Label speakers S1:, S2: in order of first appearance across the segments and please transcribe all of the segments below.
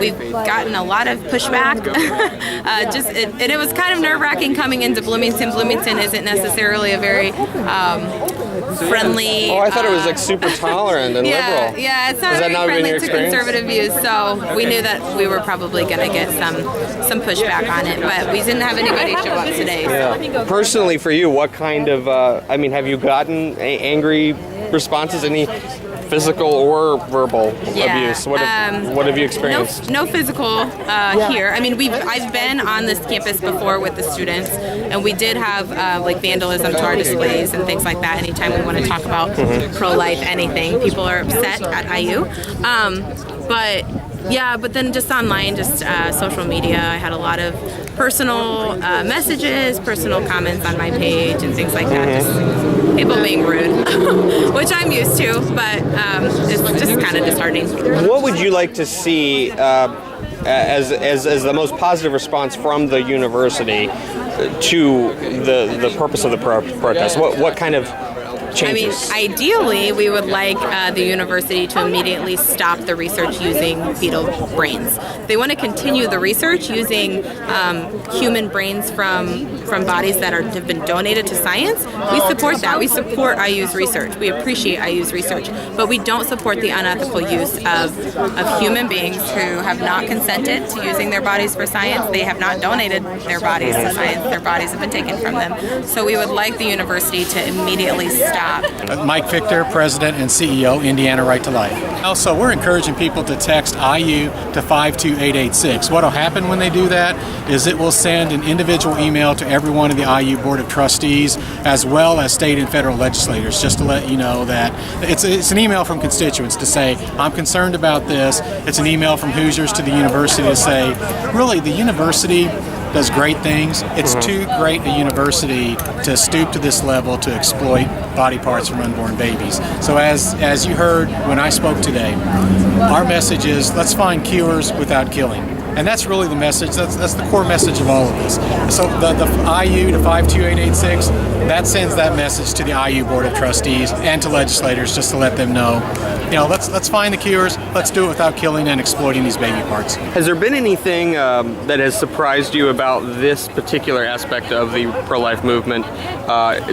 S1: We've gotten a lot of pushback. And it was kind of nerve-wracking coming into Bloomington. Bloomington isn't necessarily a very friendly.
S2: Oh, I thought it was like super tolerant and liberal.
S1: Yeah, it's not very friendly to conservative views. So we knew that we were probably going to get some pushback on it, but we didn't have anybody show up today.
S2: Yeah. Personally, for you, what kind of? Have you gotten angry responses? Any physical or verbal abuse? What have you experienced?
S1: No physical here. I mean, I've been on this campus before with the students, and we did have like vandalism to our displays and things like that. Anytime we want to talk about pro-life, anything, people are upset at IU. But then just online, just social media, I had a lot of personal messages, personal comments on my page and things like that. Just people being rude, which I'm used to, but it's just kind of disheartening.
S2: What would you like to see as the most positive response from the university to the purpose of the protest? What kind of changes?
S1: I mean, ideally, we would like the university to immediately stop the research using fetal brains. They want to continue the research using human brains from bodies that have been donated to science. We support that. We support IU's research. We appreciate IU's research, but we don't support the unethical use of human beings who have not consented to using their bodies for science. They have not donated their bodies to science. Their bodies have been taken from them. So we would like the university to immediately stop.
S3: Mike Victor, President and CEO, Indiana Right to Life. Also, we're encouraging people to text IU to 52886. What will happen when they do that is it will send an individual email to every one of the IU Board of Trustees, as well as state and federal legislators, just to let you know that it's an email from constituents to say, I'm concerned about this. It's an email from Hoosiers to the university to say, really, the university does great things. It's too great a university to stoop to this level to exploit body parts from unborn babies. So as you heard when I spoke today, our message is let's find cures without killing. And that's really the message. That's the core message of all of this. So the IU to 52886, that sends that message to the IU Board of Trustees and to legislators just to let them know, let's find the cures. Let's do it without killing and exploiting these baby parts.
S2: Has there been anything that has surprised you about this particular aspect of the pro-life movement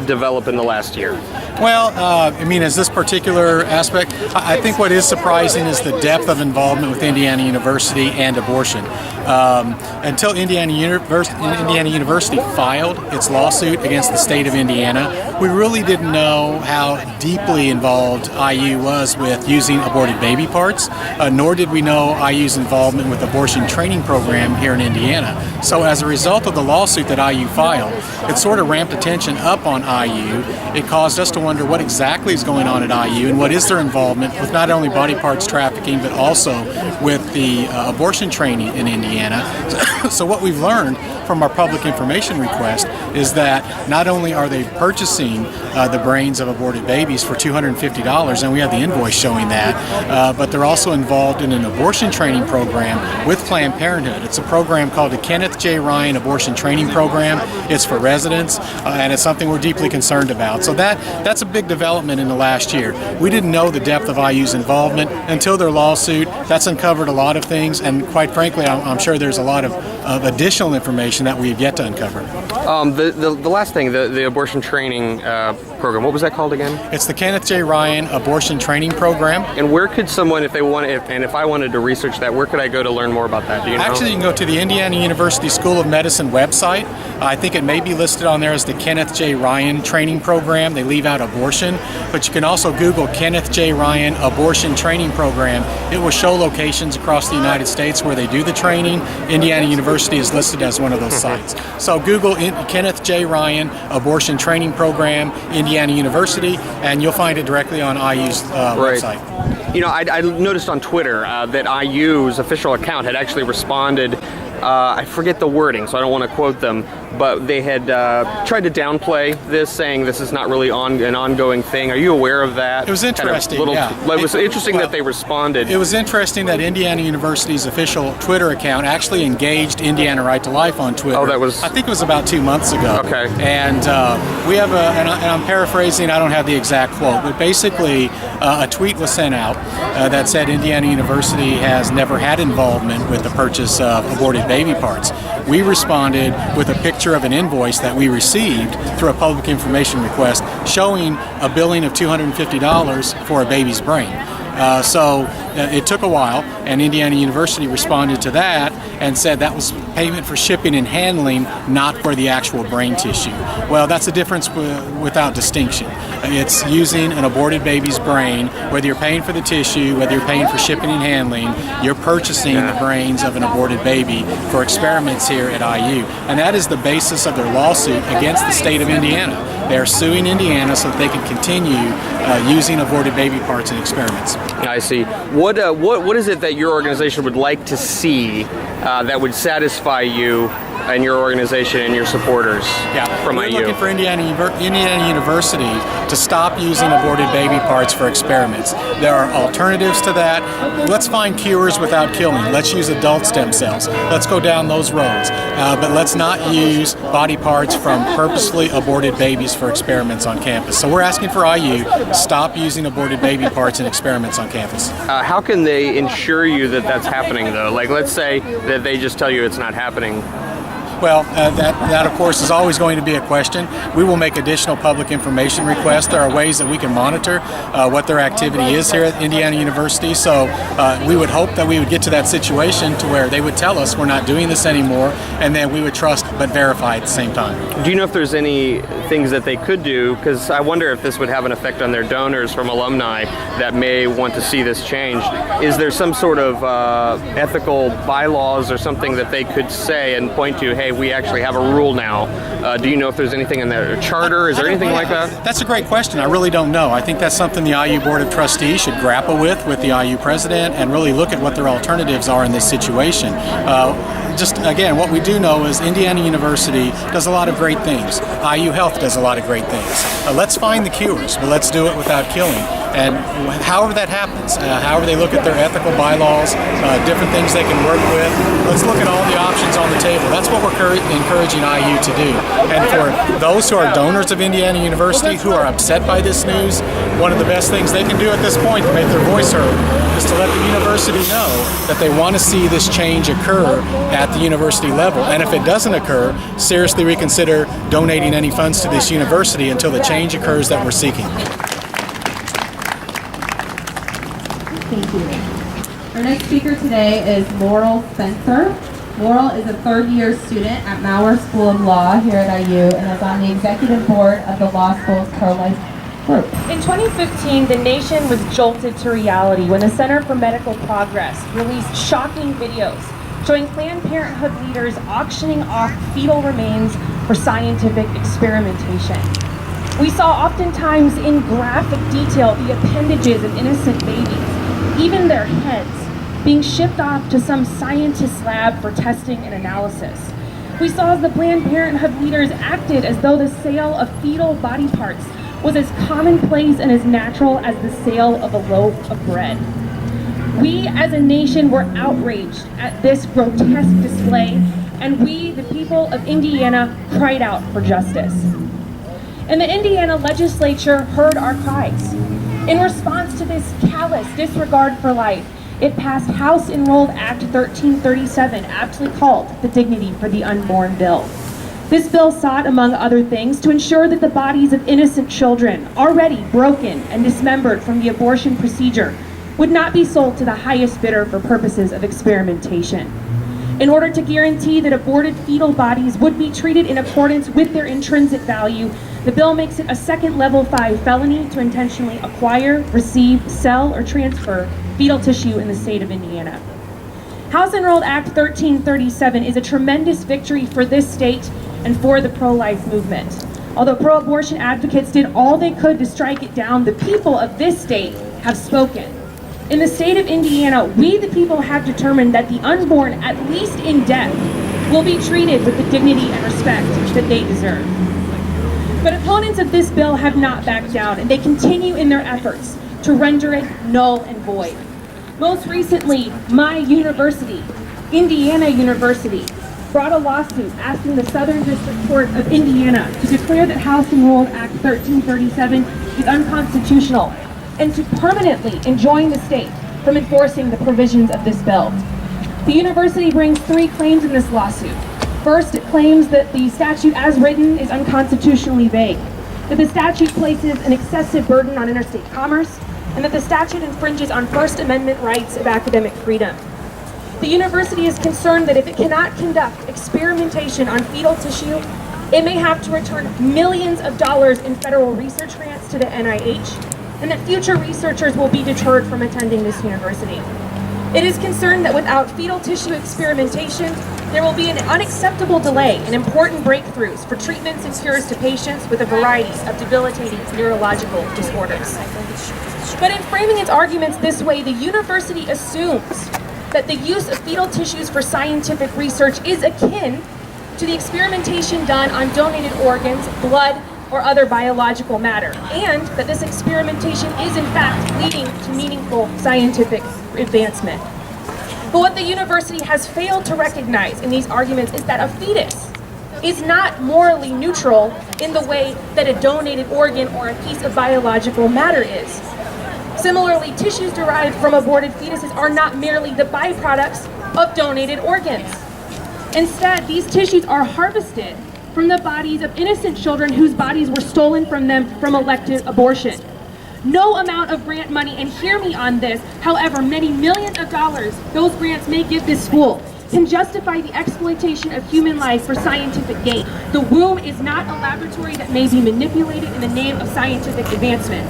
S2: develop in the last year?
S3: Well, as this particular aspect, I think what is surprising is the depth of involvement with Indiana University and abortion. Until Indiana University filed its lawsuit against the state of Indiana, we really didn't know how deeply involved IU was with using aborted baby parts, nor did we know IU's involvement with abortion training program here in Indiana. So as a result of the lawsuit that IU filed, it sort of ramped attention up on IU. It caused us to wonder what exactly is going on at IU and what is their involvement with not only body parts trafficking, but also with the abortion training in Indiana. So what we've learned from our public information request is that not only are they purchasing the brains of aborted babies for $250, and we have the invoice showing that, but they're also involved in an abortion training program with Planned Parenthood. It's a program called the Kenneth J. Ryan Abortion Training Program. It's for residents, and it's something we're deeply concerned about. So that's a big development in the last year. We didn't know the depth of IU's involvement until their lawsuit. That's uncovered a lot of things, and quite frankly, I'm sure there's a lot of additional information that we've yet to uncover.
S2: The last thing, the abortion training program, what was that called again?
S3: It's the Kenneth J. Ryan Abortion Training Program.
S2: And where could someone, if I wanted to research that, where could I go to learn more about that? Do you know?
S3: Actually, you can go to the Indiana University School of Medicine website. I think it may be listed on there as the Kenneth J. Ryan Training Program. They leave out abortion, but you can also Google Kenneth J. Ryan Abortion Training Program. It will show locations across the United States where they do the training. Indiana University is listed as one of those sites. So Google Kenneth J. Ryan Abortion Training Program, Indiana University, and you'll find it directly on IU's website.
S2: I noticed on Twitter that IU's official account had actually responded I forget the wording, so I don't want to quote them, but they had tried to downplay this, saying this is not really an ongoing thing. Are you aware of that?
S3: It was interesting,
S2: It was interesting that they responded.
S3: It was interesting that Indiana University's official Twitter account actually engaged Indiana Right to Life on Twitter.
S2: Oh, that was...
S3: I think it was about 2 months ago.
S2: Okay.
S3: And we have and I'm paraphrasing, I don't have the exact quote, but basically a tweet was sent out that said Indiana University has never had involvement with the purchase of aborted baby parts. We responded with a picture of an invoice that we received through a public information request showing a billing of $250 for a baby's brain. So it took a while, and Indiana University responded to that and said that was payment for shipping and handling, not for the actual brain tissue. Well, that's a difference without distinction. It's using an aborted baby's brain, whether you're paying for the tissue, whether you're paying for shipping and handling, you're purchasing the brains of an aborted baby for experiments here at IU. And that is the basis of their lawsuit against the state of Indiana. They're suing Indiana so that they can continue using aborted baby parts in experiments.
S2: I see. What is it that your organization would like to see that would satisfy you and your organization and your supporters from
S3: We're
S2: IU?
S3: looking for Indiana University to stop using aborted baby parts for experiments. There are alternatives to that. Let's find cures without killing. Let's use adult stem cells. Let's go down those roads. But let's not use body parts from purposely aborted babies for experiments on campus. So we're asking for IU to stop using aborted baby parts in experiments on campus.
S2: How can they ensure you that that's happening, though? Like, let's say that they just tell you it's not happening.
S3: Well, that of course is always going to be a question. We will make additional public information requests. There are ways that we can monitor what their activity is here at Indiana University. So we would hope that we would get to that situation to where they would tell us we're not doing this anymore, and then we would trust but verify at the same time.
S2: Do you know if there's any things that they could do? Because I wonder if this would have an effect on their donors from alumni that may want to see this changed. Is there some sort of ethical bylaws or something that they could say and point to, hey, we actually have a rule now? Do you know if there's anything in their charter? Is there anything like that?
S3: That's a great question. I really don't know. I think that's something the IU Board of Trustees should grapple with the IU president and really look at what their alternatives are in this situation. Just again, what we do know is Indiana University does a lot of great things. IU Health does a lot of great things. Let's find the cures, but let's do it without killing. And however that happens, however they look at their ethical bylaws, different things they can work with, let's look at all the options on the table. That's what we're encouraging IU to do. And for those who are donors of Indiana University who are upset by this news, one of the best things they can do at this point to make their voice heard is to let the university know that they want to see this change occur at the university level. And if it doesn't occur, seriously reconsider donating any funds to this university until the change occurs that we're seeking.
S4: Thank you. Our next speaker today is Laurel Spencer. Laurel is a third-year student at Maurer School of Law here at IU and is on the executive board of the law school's pro-life group.
S5: In 2015, the nation was jolted to reality when the Center for Medical Progress released shocking videos showing Planned Parenthood leaders auctioning off fetal remains for scientific experimentation. We saw oftentimes in graphic detail the appendages of innocent babies, even their heads, being shipped off to some scientist's lab for testing and analysis. We saw as the Planned Parenthood leaders acted as though the sale of fetal body parts was as commonplace and as natural as the sale of a loaf of bread. We as a nation were outraged at this grotesque display, and we, the people of Indiana, cried out for justice. And the Indiana legislature heard our cries. In response to this callous disregard for life, it passed House Enrolled Act 1337, aptly called the Dignity for the Unborn Bill. This bill sought, among other things, to ensure that the bodies of innocent children, already broken and dismembered from the abortion procedure, would not be sold to the highest bidder for purposes of experimentation. In order to guarantee that aborted fetal bodies would be treated in accordance with their intrinsic value, the bill makes it a second level 5 felony to intentionally acquire, receive, sell, or transfer fetal tissue in the state of Indiana. House Enrolled Act 1337 is a tremendous victory for this state and for the pro-life movement. Although pro-abortion advocates did all they could to strike it down, the people of this state have spoken. In the state of Indiana, we the people have determined that the unborn, at least in death, will be treated with the dignity and respect that they deserve. But opponents of this bill have not backed down, and they continue in their efforts to render it null and void. Most recently, my university, Indiana University, brought a lawsuit asking the Southern District Court of Indiana to declare that House Enrolled Act 1337 is unconstitutional and to permanently enjoin the state from enforcing the provisions of this bill. The university brings 3 claims in this lawsuit. First, it claims that the statute as written is unconstitutionally vague, that the statute places an excessive burden on interstate commerce, and that the statute infringes on First Amendment rights of academic freedom. The university is concerned that if it cannot conduct experimentation on fetal tissue, it may have to return millions of dollars in federal research grants to the NIH, and that future researchers will be deterred from attending this university. It is concerned that without fetal tissue experimentation, there will be an unacceptable delay in important breakthroughs for treatments and cures to patients with a variety of debilitating neurological disorders. But in framing its arguments this way, the university assumes that the use of fetal tissues for scientific research is akin to the experimentation done on donated organs, blood, or other biological matter, and that this experimentation is in fact leading to meaningful scientific advancement. But what the university has failed to recognize in these arguments is that a fetus is not morally neutral in the way that a donated organ or a piece of biological matter is. Similarly, tissues derived from aborted fetuses are not merely the byproducts of donated organs. Instead, these tissues are harvested from the bodies of innocent children whose bodies were stolen from them from elective abortion. No amount of grant money, and hear me on this, however many millions of dollars those grants may give this school, can justify the exploitation of human life for scientific gain. The womb is not a laboratory that may be manipulated in the name of scientific advancement.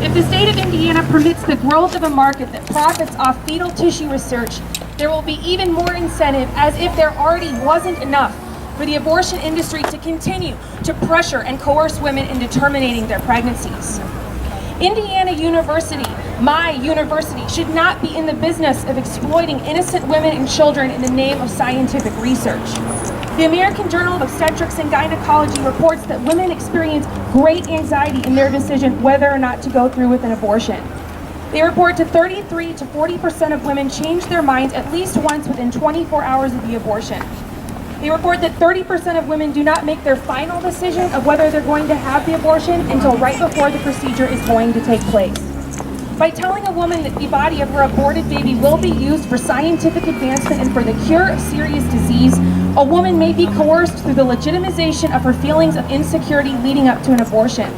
S5: If the state of Indiana permits the growth of a market that profits off fetal tissue research, there will be even more incentive, as if there already wasn't enough, for the abortion industry to continue to pressure and coerce women into terminating their pregnancies. Indiana University, my university, should not be in the business of exploiting innocent women and children in the name of scientific research. The American Journal of Obstetrics and Gynecology reports that women experience great anxiety in their decision whether or not to go through with an abortion. They report that 33 to 40% of women change their minds at least once within 24 hours of the abortion. They report that 30% of women do not make their final decision of whether they're going to have the abortion until right before the procedure is going to take place. By telling a woman that the body of her aborted baby will be used for scientific advancement and for the cure of serious disease, a woman may be coerced through the legitimization of her feelings of insecurity leading up to an abortion.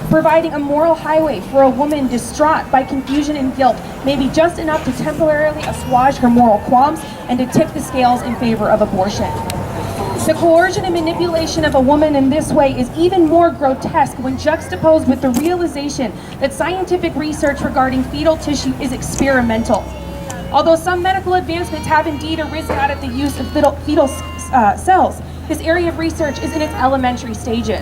S5: Providing a moral highway for a woman distraught by confusion and guilt may be just enough to temporarily assuage her moral qualms and to tip the scales in favor of abortion. The coercion and manipulation of a woman in this way is even more grotesque when juxtaposed with the realization that scientific research regarding fetal tissue is experimental. Although some medical advancements have indeed arisen out of the use of fetal cells, this area of research is in its elementary stages.